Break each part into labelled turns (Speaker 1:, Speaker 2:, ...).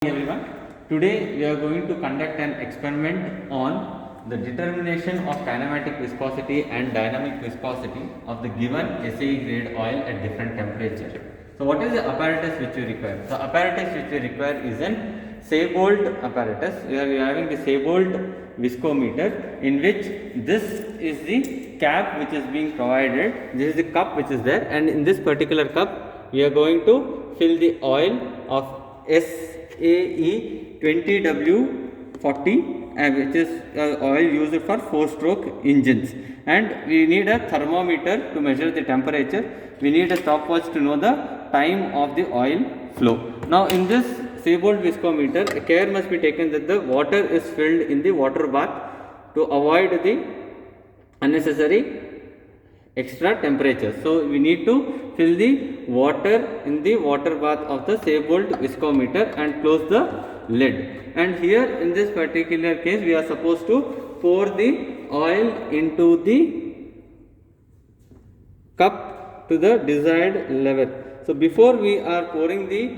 Speaker 1: Everyone, today we are going to conduct an experiment on the determination of kinematic viscosity and dynamic viscosity of the given SAE grade oil at different temperatures. So what is the apparatus which we require? The apparatus which we require is an Seibold apparatus. We are having the Seibold viscometer, in which this is the cap which is being provided, this is the cup which is there, and in this particular cup we are going to fill the oil of SAE 20W40, which is oil used for 4-stroke engines, and we need a thermometer to measure the temperature. We need a stopwatch to know the time of the oil flow. Now in this Seibold viscometer, care must be taken that the water is filled in the water bath to avoid the unnecessary extra temperature. So we need to fill the water in the water bath of the Seibold viscometer and close the lid. And here in this particular case, we are supposed to pour the oil into the cup to the desired level. So before we are pouring the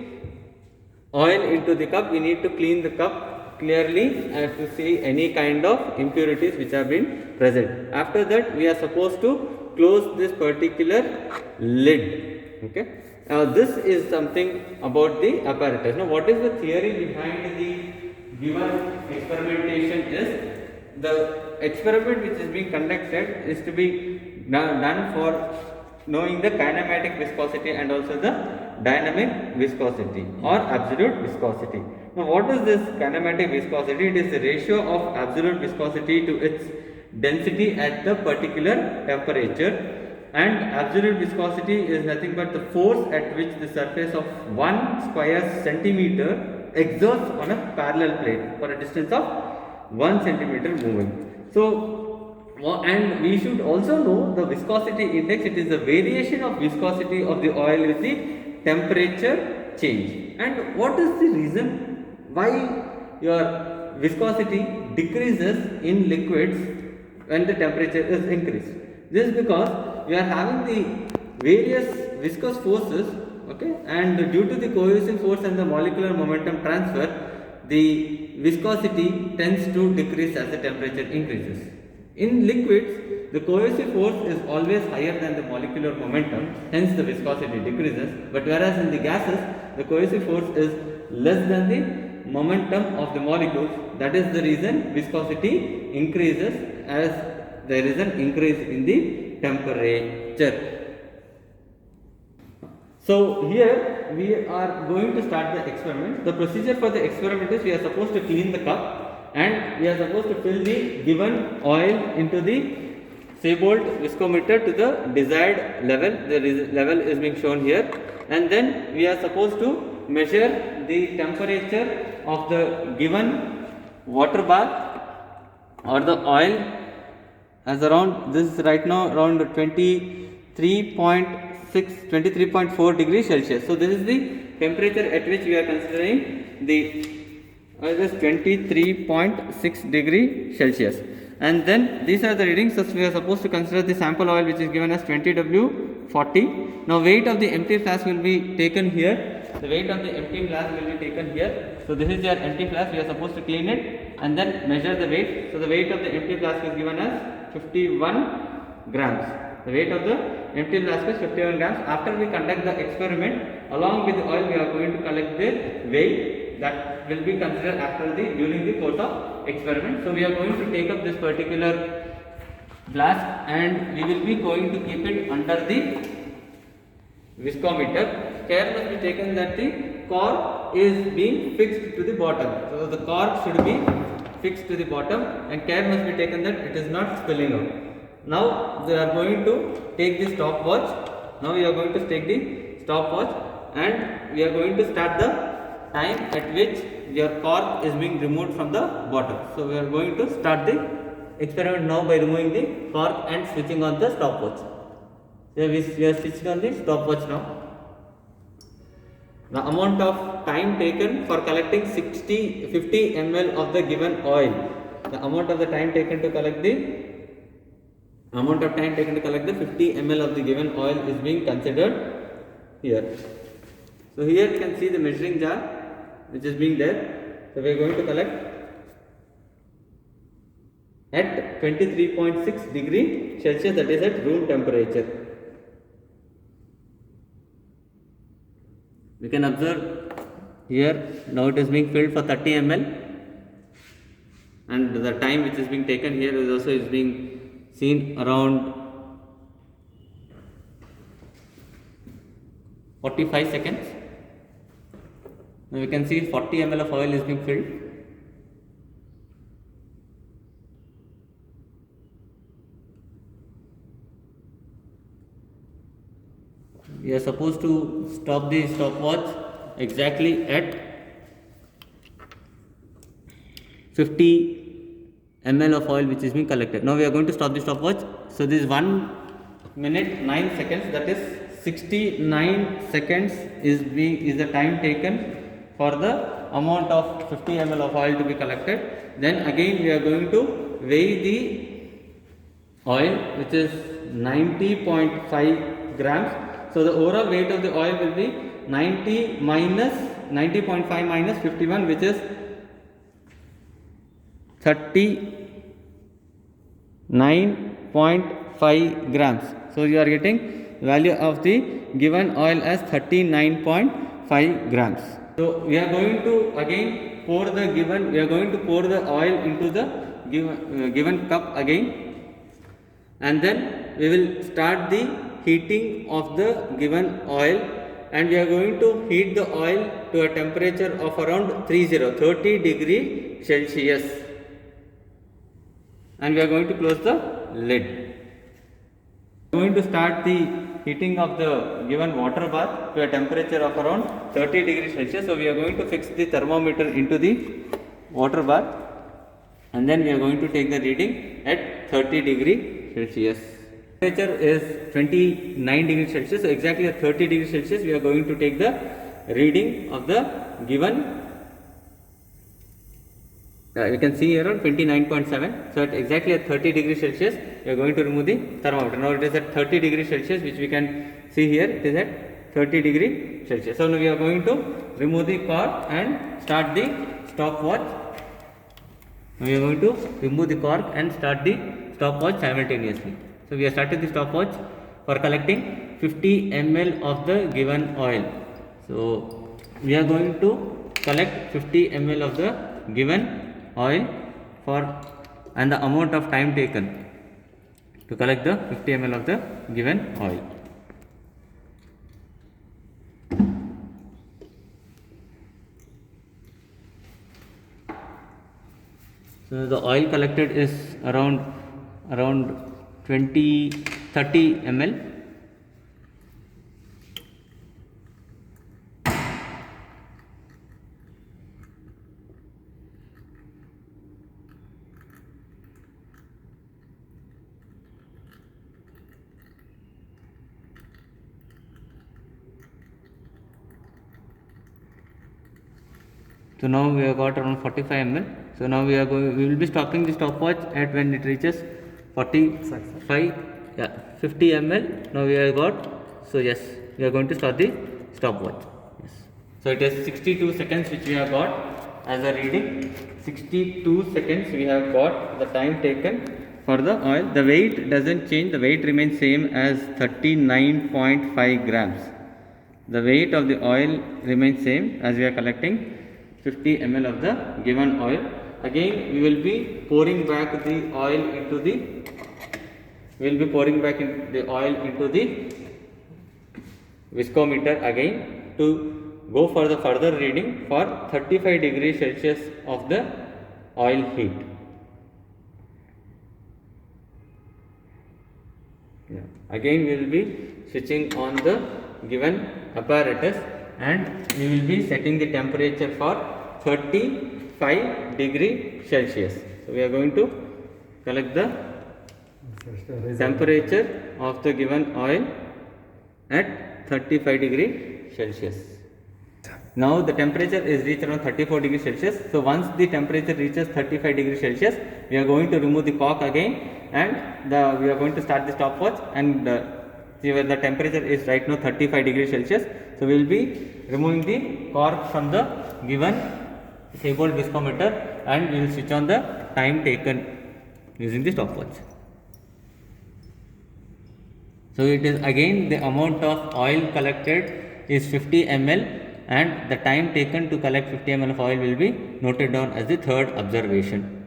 Speaker 1: oil into the cup, we need to clean the cup clearly to see any kind of impurities which have been present. After that, we are supposed to close this particular lid. Okay. Now this is something about the apparatus. Now what is the theory behind the given experimentation is the experiment which is being conducted is to be done for knowing the kinematic viscosity and also the dynamic viscosity or absolute viscosity. Now what is this kinematic viscosity? It is the ratio of absolute viscosity to its density at the particular temperature, and absolute viscosity is nothing but the force at which the surface of 1 square centimeter exerts on a parallel plate for a distance of 1 centimeter moving. So, and we should also know the viscosity index. It is the variation of viscosity of the oil with the temperature change. And what is the reason why your viscosity decreases in liquids when the temperature is increased? This is because we are having the various viscous forces, okay, and due to the coercive force and the molecular momentum transfer, the viscosity tends to decrease as the temperature increases. In liquids, the coercive force is always higher than the molecular momentum, hence the viscosity decreases, but whereas in the gases, the coercive force is less than the momentum of the molecules. That is the reason viscosity increases as there is an increase in the temperature. So here we are going to start the experiment. The procedure for the experiment is we are supposed to clean the cup and we are supposed to fill the given oil into the Seibold viscometer to the desired level. The level is being shown here, and then we are supposed to measure the temperature of the given water bath or the oil as around, this is right now around 23.4 degrees Celsius. So this is the temperature at which we are considering the this 23.6 degree Celsius. And then these are the readings. So we are supposed to consider the sample oil which is given as 20W40. Now weight of the empty flask will be taken here. The weight of the empty flask will be taken here. So this is your empty flask. We are supposed to clean it and then measure the weight. So the weight of the empty flask is given as 51 grams. The weight of the empty flask is 51 grams. After we conduct the experiment, along with the oil, we are going to collect the weight that will be considered during the course of experiment. So we are going to take up this particular flask and we will be going to keep it under the viscometer. Care must be taken that the cork is being fixed to the bottom. So the cork should be fixed to the bottom, and care must be taken that it is not spilling out. Now we are going to take the stopwatch. Now we are going to take the stopwatch and we are going to start the time at which your cork is being removed from the bottom. So we are going to start the experiment now by removing the cork and switching on the stopwatch. So we are switching on the stopwatch now. The amount of time taken for collecting 50 ml of the given oil. The amount of the time taken to collect the 50 ml of the given oil is being considered here. So here you can see the measuring jar. which is being there. So we are going to collect at 23.6 degree Celsius, that is at room temperature. We can observe here, now it is being filled for 30 ml, and the time which is being taken here is also being seen around 45 seconds. Now we can see 40 ml of oil is being filled. We are supposed to stop the stopwatch exactly at 50 ml of oil which is being collected. Now we are going to stop the stopwatch. So this is 1 minute 9 seconds, that is 69 seconds is the time taken for the amount of 50 ml of oil to be collected. Then again we are going to weigh the oil, which is 90.5 grams. So the overall weight of the oil will be 90.5 minus 51, which is 39.5 grams. So you are getting value of the given oil as 39.5 grams. So we are going to again pour the oil into the given cup again, and then we will start the heating of the given oil, and we are going to heat the oil to a temperature of around 30 degree Celsius, and we are going to close the lid. We are going to start the heating of the given water bath to a temperature of around 30 degree Celsius. So we are going to fix the thermometer into the water bath, and then we are going to take the reading at 30 degree Celsius. Temperature is 29 degrees Celsius. So exactly at 30 degrees Celsius we are going to take the reading of the given. You can see here on 29.7. So exactly at 30 degrees Celsius we are going to remove the thermometer. Now it is at 30 degrees Celsius, which we can see here. It is at 30 degrees Celsius. So now we are going to remove the cork and start the stopwatch. We are going to remove the cork and start the stopwatch simultaneously. So we have started the stopwatch for collecting 50 ml of the given oil. So we are going to collect 50 ml of the given oil and the amount of time taken to collect the 50 ml of the given oil. So the oil collected is around 30 ml. So now we have got around 45 ml. So now we will be stopping the stopwatch at when it reaches 50 ml. Now we have got, so yes, we are going to start the stopwatch. Yes. So it is 62 seconds which we have got as a reading. 62 seconds we have got the time taken for the oil. The weight doesn't change, the weight remains same as 39.5 grams. The weight of the oil remains same as we are collecting 50 ml of the given oil. Again we will be pouring back the oil into the viscometer again to go for the further reading for 35 degrees Celsius of the oil heat. Again we will be switching on the given apparatus, and we will be setting the temperature for 35 degrees Celsius. So we are going to collect the temperature of the given oil at 35 degrees Celsius. Now the temperature is reached around 34 degrees Celsius. So once the temperature reaches 35 degrees Celsius, we are going to remove the cork again, and we are going to start the stopwatch, and the temperature is right now 35 degrees Celsius. So we will be removing the cork from the given Seibold viscometer and we will switch on the time taken using the stopwatch. So it is again the amount of oil collected is 50 ml and the time taken to collect 50 ml of oil will be noted down as the third observation.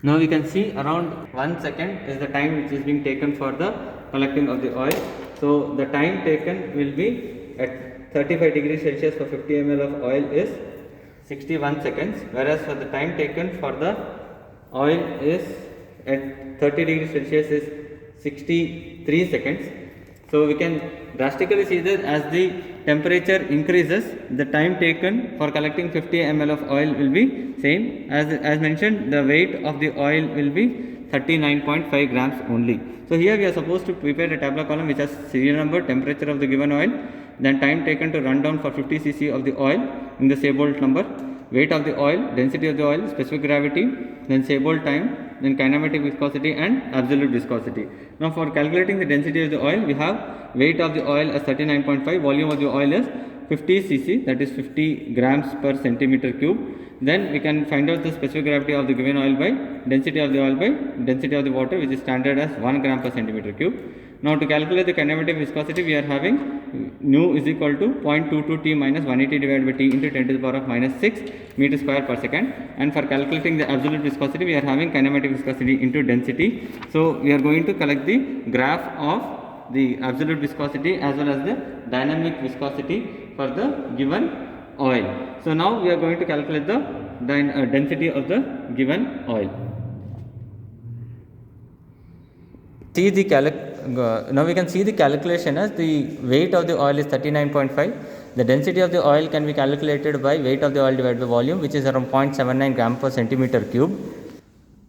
Speaker 1: Now we can see around 1 second is the time which is being taken for the collecting of the oil. So the time taken will be at 35 degrees Celsius for 50 ml of oil is 61 seconds, whereas for the time taken for the oil is at 30 degrees Celsius is 63 seconds. So we can drastically see that as the temperature increases, the time taken for collecting 50 ml of oil will be same. As mentioned, the weight of the oil will be 39.5 grams only. So here we are supposed to prepare a tabular column which has serial number, temperature of the given oil, then time taken to run down for 50 cc of the oil in the Seibold number, weight of the oil, density of the oil, specific gravity, then Seibold time, then kinematic viscosity and absolute viscosity. Now for calculating the density of the oil, we have weight of the oil as 39.5, volume of the oil is 50 cc, that is 50 grams per centimeter cube. Then we can find out the specific gravity of the given oil by density of the oil by density of the water, which is standard as 1 gram per centimeter cube. Now to calculate the kinematic viscosity, we are having nu is equal to 0.22 T minus 180 divided by T into 10 to the power of minus 6 meter square per second. And for calculating the absolute viscosity, we are having kinematic viscosity into density. So we are going to collect the graph of the absolute viscosity as well as the dynamic viscosity for the given oil. So now we are going to calculate the density of the given oil. See the now we can see the calculation as the weight of the oil is 39.5. The density of the oil can be calculated by weight of the oil divided by volume, which is around 0.79 gram per centimeter cube,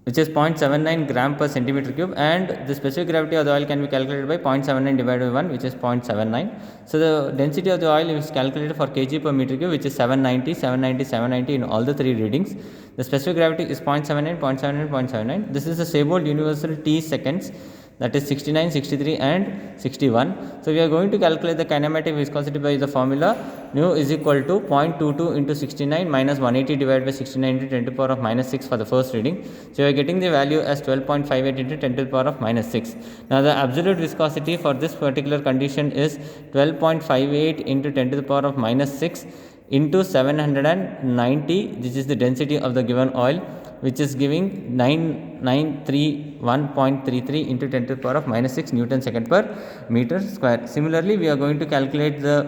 Speaker 1: which is 0.79 gram per centimeter cube, and the specific gravity of the oil can be calculated by 0.79 divided by 1, which is 0.79. So the density of the oil is calculated for kg per meter cube, which is 790, 790, 790 in all the three readings. The specific gravity is 0.79, 0.79, 0.79. This is the Seibold universal T seconds, that is 69, 63 and 61. So we are going to calculate the kinematic viscosity by the formula nu is equal to 0.22 into 69 minus 180 divided by 69 into 10 to the power of minus 6 for the first reading. So we are getting the value as 12.58 into 10 to the power of minus 6. Now the absolute viscosity for this particular condition is 12.58 into 10 to the power of minus 6 into 790. This is the density of the given oil, which is giving 9931.33 into 10 to the power of minus 6 Newton second per meter square. Similarly, we are going to calculate the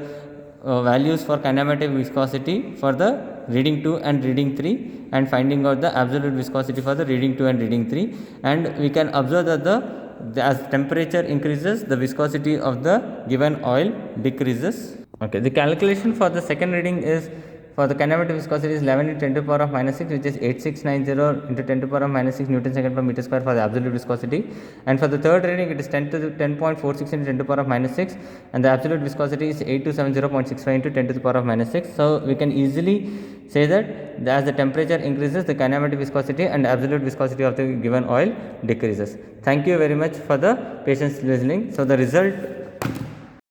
Speaker 1: values for kinematic viscosity for the reading 2 and reading 3 and finding out the absolute viscosity for the reading 2 and reading 3. And we can observe that as temperature increases, the viscosity of the given oil decreases. Okay, the calculation for the second reading is for the kinematic viscosity is 11 into 10 to the power of minus 6, which is 8690 into 10 to the power of minus 6 Newton second per meter square for the absolute viscosity. And for the third reading, it is 10.46 into 10 to the power of minus 6, and the absolute viscosity is 8270.65 into 10 to the power of minus 6. So we can easily say that as the temperature increases, the kinematic viscosity and absolute viscosity of the given oil decreases. Thank you very much for the patience listening. So the result